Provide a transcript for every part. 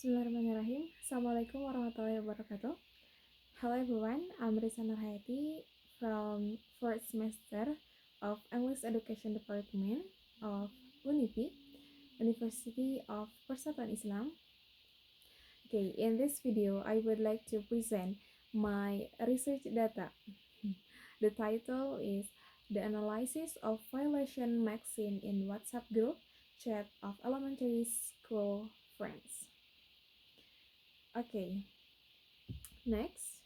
Bismillahirrahmanirrahim. Assalamualaikum warahmatullahi wabarakatuh. Hello everyone, I'm Risa Nurhayati from 4th semester of English Education Department of UNIPI, University of Persatuan Islam. Okay, in this video, I would like to present my research data. The title is The Analysis of Violation Maxim in WhatsApp Group Chat of Elementary School Friends. Okay, next.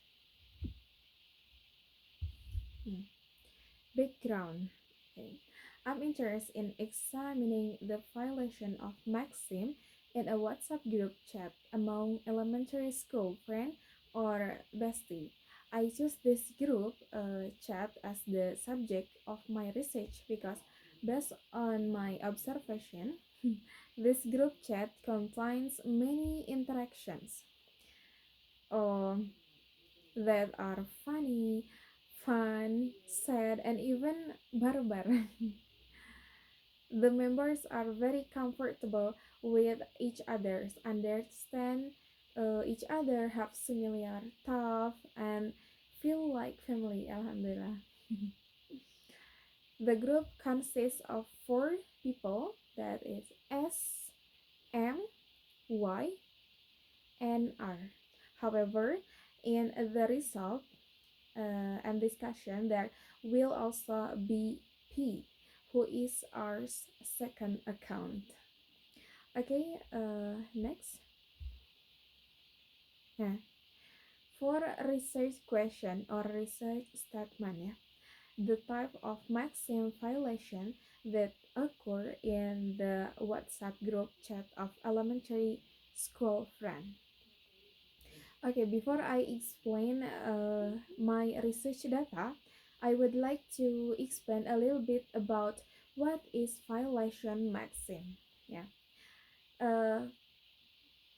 Background. Okay. I'm interested in examining the violation of maxim in a WhatsApp group chat among elementary school friend or bestie. I choose this group chat as the subject of my research because based on my observation, this group chat contains many interactions that are funny, fun, sad, and even barbar. The members are very comfortable with each other, understand each other, have similar thoughts, and feel like family. Alhamdulillah. The group consists of 4 people, that is S, M, Y, and R. However, in the result and discussion, there will also be P, who is our second account. Okay, next. Nah, for research question or research statement, ya, the type of maxim violation that occur in the WhatsApp group chat of elementary school friend. Okay, before I explain my research data, I would like to explain a little bit about what is violation maxim. Yeah.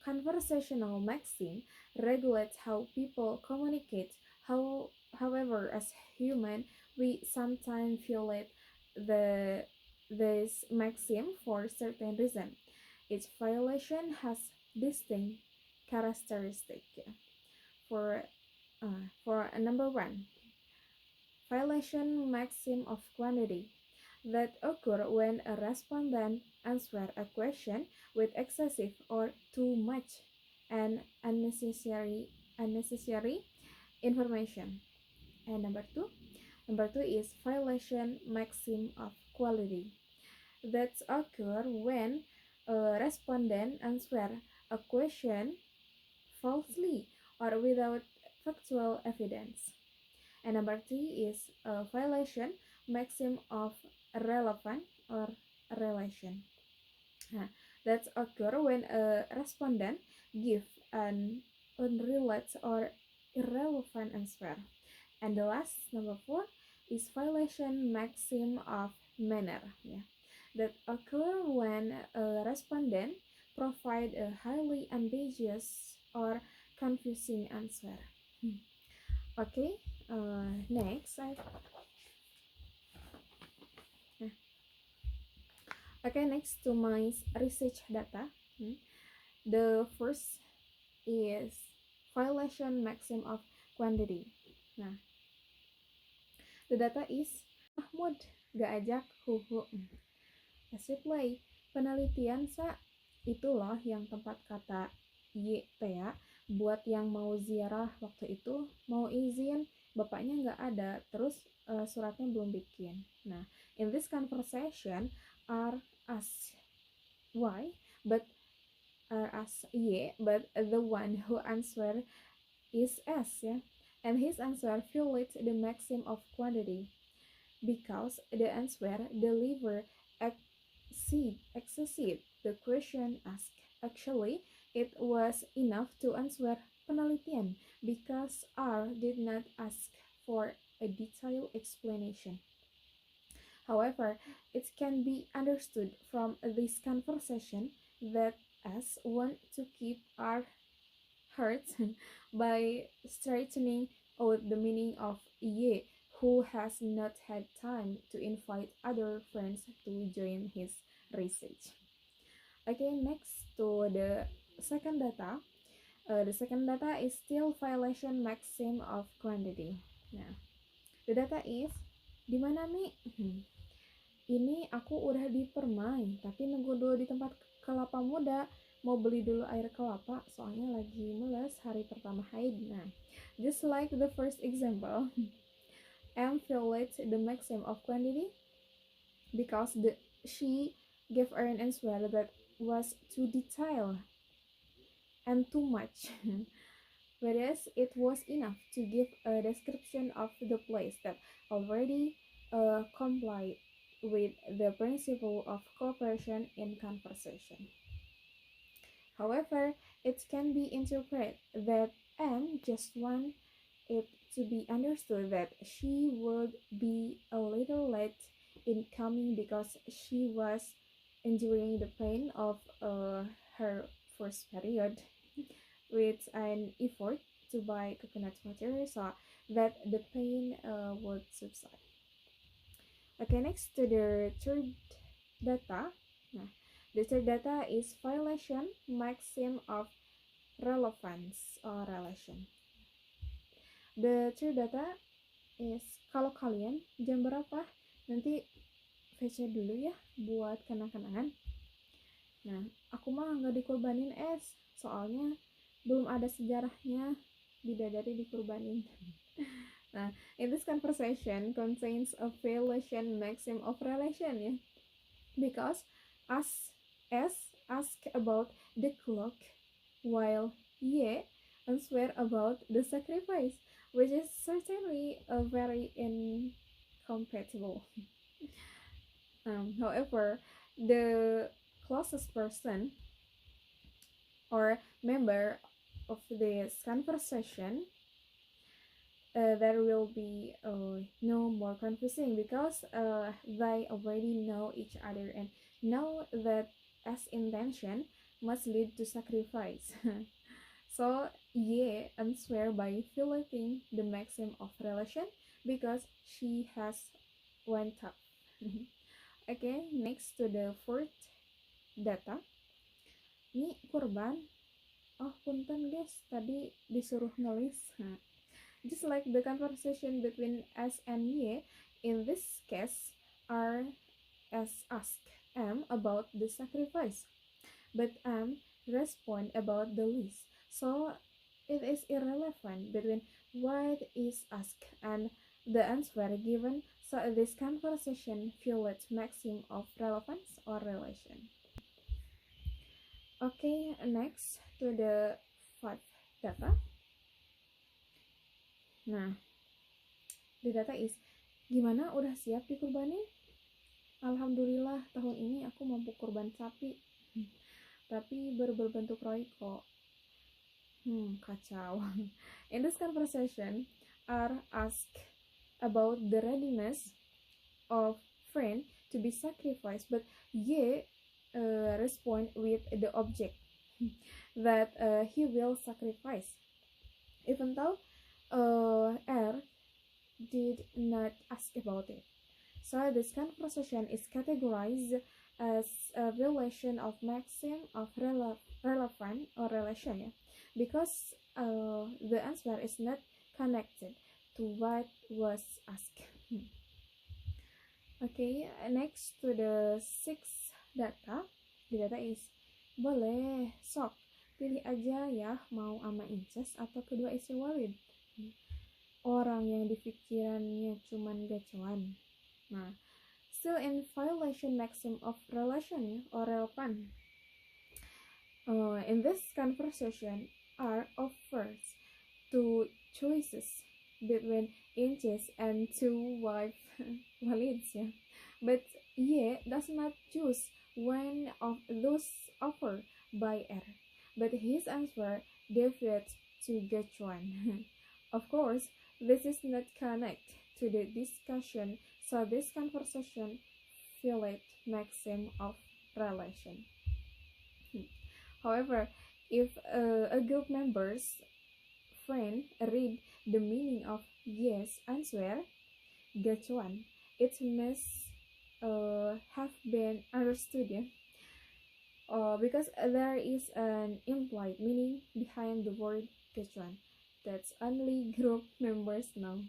Conversational maxim regulates how people communicate. However, as human, we sometimes violate this maxim for certain reason. Each violation has distinct characteristics. For number one, violation maxim of quantity that occur when a respondent answers a question with excessive or too much and unnecessary information. And number two is violation maxim of quality that occur when a respondent answers a question falsely or without factual evidence. And number three is a violation maxim of relevant or relation. That occur when a respondent gives an unrelated or irrelevant answer. And the last, number four, is violation maxim of manner. That occur when a respondent provide a highly ambiguous or confusing answer. Okay, next. Okay, next to my research data. The first is violation maxim of quantity. Nah, the data is Mahmud gak ajak huhu. Asik play. Penelitian itu loh yang tempat kata Y ya, buat yang mau ziarah waktu itu mau izin, bapaknya nggak ada, terus suratnya belum bikin. Nah, in this conversation are asked Y, but asked Y, but the one who answered is S, ya, and his answer violates the maxim of quantity because the answer delivered exceed the question asked. Actually, it was enough to answer penelitian because R did not ask for a detailed explanation. However, it can be understood from this conversation that S want to keep R hurt by straightening out the meaning of Y, who has not had time to invite other friends to join his research. Okay, next to the second data, the second data is still violation maxim of quantity. Nah, the data is, di mana Mi? Ini aku udah di Permai, tapi nunggu dulu di tempat kelapa muda. Mau beli dulu air kelapa, soalnya lagi mules hari pertama haid. Nah, just like the first example, M violates the maxim of quantity because she gave her an answer that was too detailed and too much. Whereas it was enough to give a description of the place that already complied with the principle of cooperation in conversation. However, it can be interpreted that M just want it to be understood that she would be a little late in coming because she was enduring the pain of her first period with an effort to buy coconut water so that the pain would subside. Okay, next to the third data. Nah, the third data is violation maxim of relevance or relation. The third data is, kalau kalian jam berapa, nanti VC dulu ya buat kenang-kenangan. Nah, aku mah nggak dikurbanin soalnya belum ada sejarahnya bidadari dikurbanin. Nah, in this conversation contains a violation maxim of relation ya, because S ask about the clock while Y answer about the sacrifice, which is certainly a very incompatible. However, the closest person or member of this conversation, there will be no more confusing because they already know each other and know that as intention must lead to sacrifice. So Ye answer by violating the maxim of relation because she has went up. Okay, next to the fourth data. Ini kurban. Oh punten guys, tadi disuruh nulis. Just like the conversation between S and Y, in this case, R as ask M about the sacrifice, but M respond about the lease. So it is irrelevant between what is asked and the answer given. So this conversation violates maxim of relevance or relation. Okay, next to the fifth data. Nah, the data is, gimana udah siap dikurbanin? Alhamdulillah tahun ini aku mampu kurban sapi, tapi berbentuk roiko. Kacau. In this conversation, R asked about the readiness of friend to be sacrificed, but Y respond with the object that he will sacrifice, even though R did not ask about it. So this conversation is categorized as a violation of maxim of relevant or relation, yeah? Because the answer is not connected to what was asked. Okay, next to the sixth data. The data is, boleh, sok, pilih aja ya mau ama incest atau kedua istri Walid. Orang yang dipikirannya cuman gacuan. Nah, still in violation maxim of relation or relevant. In this conversation, R offers two choices between inches and two wife walids, yeah? But Ye does not choose one of those offered by R, but his answer deviates to get one. Of course, this is not connected to the discussion, so this conversation violates maxim of relation. However, if a group member's friend read the meaning of yes answer, gacuan, it must have been understood, yeah? because there is an implied meaning behind the word Quechuan that's only group members know.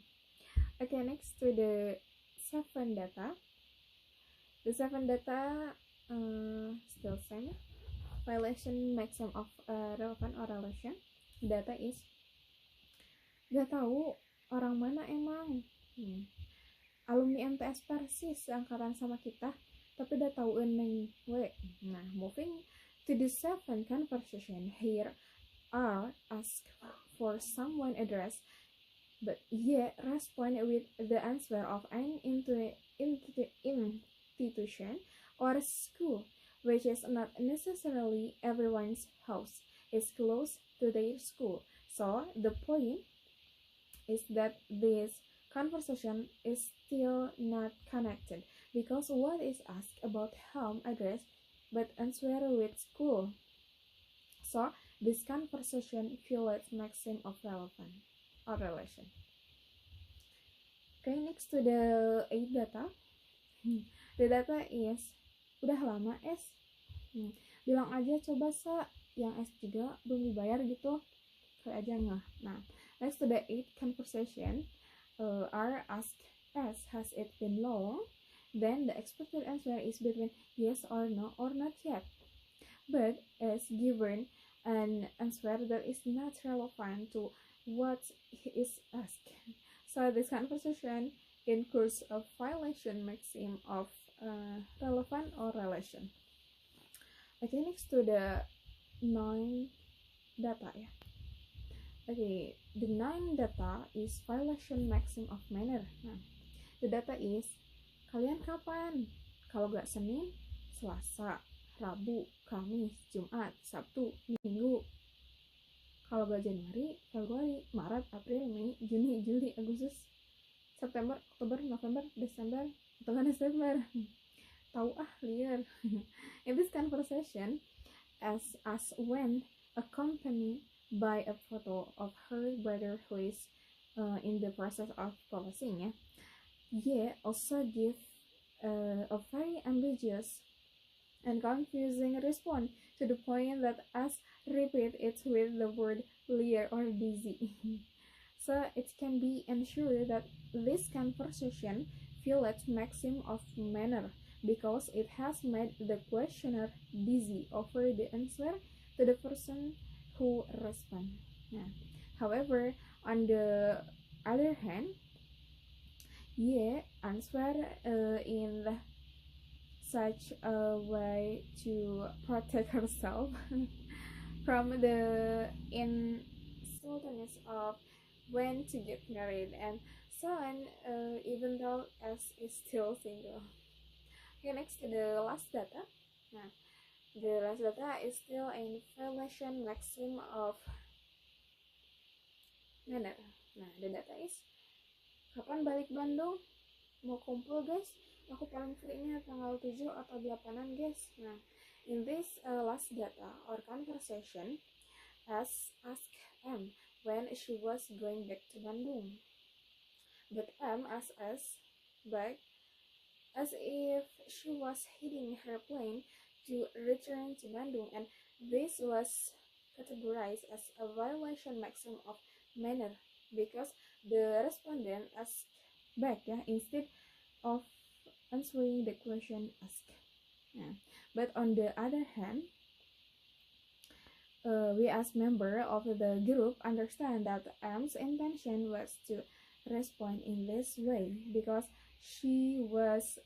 Okay, next to the 7 data. The 7 data still same. Violation maximum of relevant or relation. Data is gak tahu orang mana emang. Alumni MTS persis seangkatan sama kita, tapi udah tahu neng we. Nah, moving to the 7th conversation, here are asked for someone address, but yet respond with the answer of an institution or school, which is not necessarily everyone's house is close to their school. So the point is that this conversation is still not connected because what is asked about home address but answer with school. So this conversation violates maxim of relevant or relation. Okay, next to the 8 data. The data is udah lama S. Bilang aja coba yang S juga belum dibayar gitu. Kayak aja nggak. Nah, next to the 8 conversation are asked as has it been long, then the expected answer is between yes or no or not yet. But as given an answer that is not relevant to what is asked. So this conversation incurs a violation maxim of relevant or relation. Okay, next to the 9 data ya. Okay, the 9 data is violation maxim of manner. Nah, the data is kalian kapan? Kalau gak Senin, Selasa, Rabu, Kamis, Jumat, Sabtu, Minggu. Kalau gak Januari, Februari, Maret, April, Mei, Juni, Juli, Agustus, September, Oktober, November, Desember, atau gak Desember. Tahu liar. In this conversation, as when accompanied by a photo of her brother who is in the process of proposing ya. Ye also give a very ambiguous and confusing response to the point that as repeat it with the word liar or busy. So it can be ensured that this conversation violates maxim of manner because it has made the questioner busy over the answer to the person who respond. Nah, however, on the other hand, answer in such a way to protect herself from the uncertainty of when to get married and so on, even though S is still single. Okay, next to the last data. Nah, the last data is still in violation maxim of manner. Nah, the data is kapan balik Bandung? Mau kumpul guys? Aku paling free-nya tanggal 7 atau 8-an guys. Nah, in this last data or conversation, S asked M when she was going back to Bandung. But M asked S back as if she was hitting her plane to return to Bandung, and this was categorized as a violation maxim of manner because the respondent asked back instead of answering the question asked. But on the other hand, we as member of the group understand that M's intention was to respond in this way because she was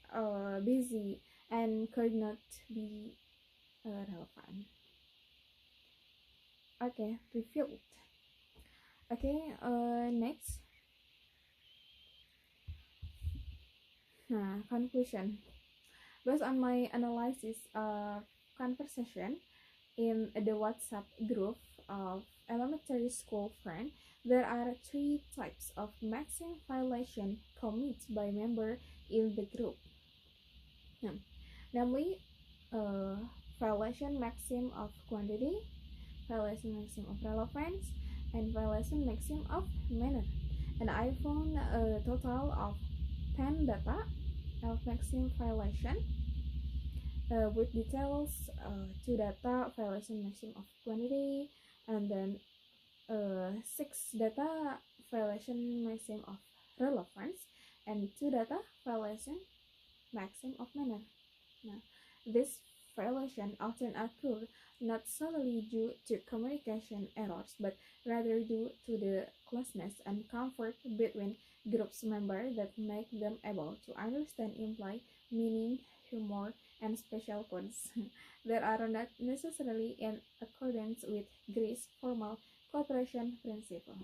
busy and could not be relevant. Okay, refilled. Okay, next. Conclusion. Based on my analysis of conversation in the WhatsApp group of elementary school friends, there are 3 types of maxim violation committed by member in the group. Namely, violation maxim of quantity, violation maxim of relevance, and violation maxim of manner. And I found a total of 10 data of maxim violation with details to data violation maximum of quantity, and then 6 data violation maximum of relevance, and 2 data violation maximum of manner. Now, this violation often occur not solely due to communication errors, but rather due to the closeness and comfort between groups members that make them able to understand implied meaning, humor, and special codes that are not necessarily in accordance with Greece's formal cooperation principle.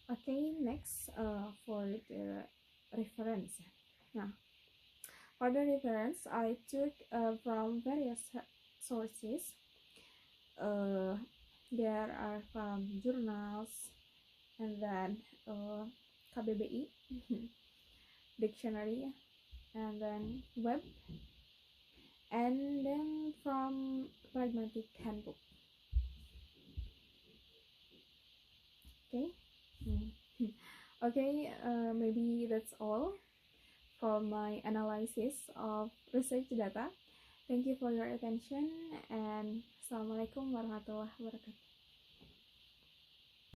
Okay, next for the reference. Now, for the reference, I took from various sources. There are from journals, and then KBBI, dictionary, and then web, and then from pragmatic handbook. Okay. Okay, maybe that's all for my analysis of research data. Thank you for your attention, and Assalamualaikum warahmatullahi wabarakatuh.